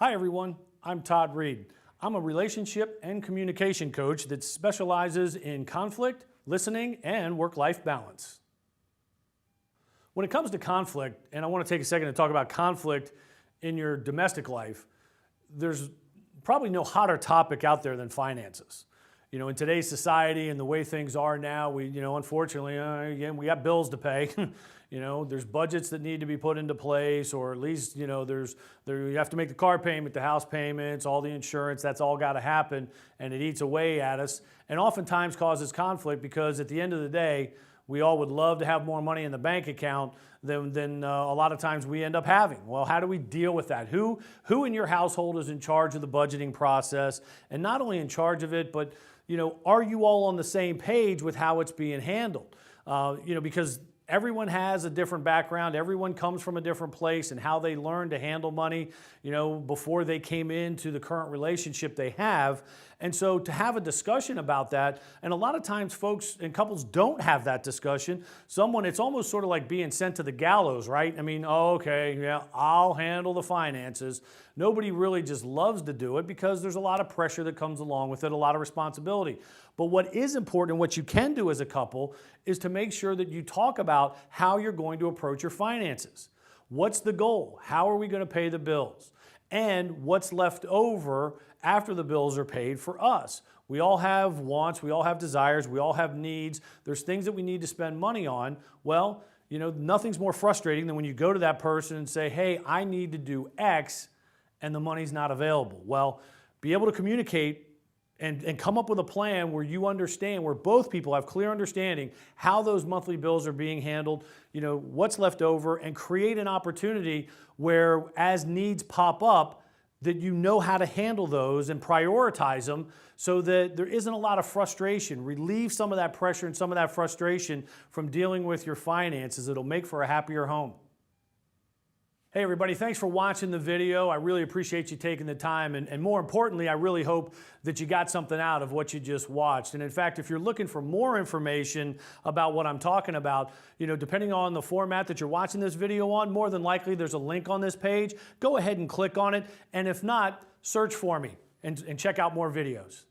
Hi everyone, I'm Todd Reed. I'm a relationship and communication coach that specializes in conflict, listening, and work-life balance. When it comes to conflict, and I want to take a second to talk about conflict in your domestic life, there's probably no hotter topic out there than finances. You know, in today's society and the way things are now, unfortunately, again, we got bills to pay. There's budgets that need to be put into place, or at least, you have to make the car payment, the house payments, all the insurance, that's all got to happen, and it eats away at us, and oftentimes causes conflict because at the end of the day, we all would love to have more money in the bank account than a lot of times we end up having. Well, how do we deal with that? Who in your household is in charge of the budgeting process? And not only in charge of it, but are you all on the same page with how it's being handled? Because everyone has a different background. Everyone comes from a different place, and how they learn to handle money, before they came into the current relationship they have. And so to have a discussion about that, and a lot of times folks and couples don't have that discussion. It's almost sort of like being sent to the gallows, right? I mean, oh, okay, yeah, I'll handle the finances. Nobody really just loves to do it because there's a lot of pressure that comes along with it, a lot of responsibility. But what is important and what you can do as a couple is to make sure that you talk about how you're going to approach your finances. What's the goal? How are we going to pay the bills? And what's left over after the bills are paid for us? We all have wants, we all have desires, we all have needs. There's things that we need to spend money on. Well, nothing's more frustrating than when you go to that person and say, hey, I need to do X, and the money's not available. Well, be able to communicate and come up with a plan where you understand, where both people have clear understanding how those monthly bills are being handled, what's left over, and create an opportunity where as needs pop up, that you know how to handle those and prioritize them so that there isn't a lot of frustration. Relieve some of that pressure and some of that frustration from dealing with your finances. It'll make for a happier home. Hey everybody, thanks for watching the video. I really appreciate you taking the time, and more importantly, I really hope that you got something out of what you just watched. And in fact, if you're looking for more information about what I'm talking about, depending on the format that you're watching this video on, more than likely there's a link on this page. Go ahead and click on it, and if not, search for me and check out more videos.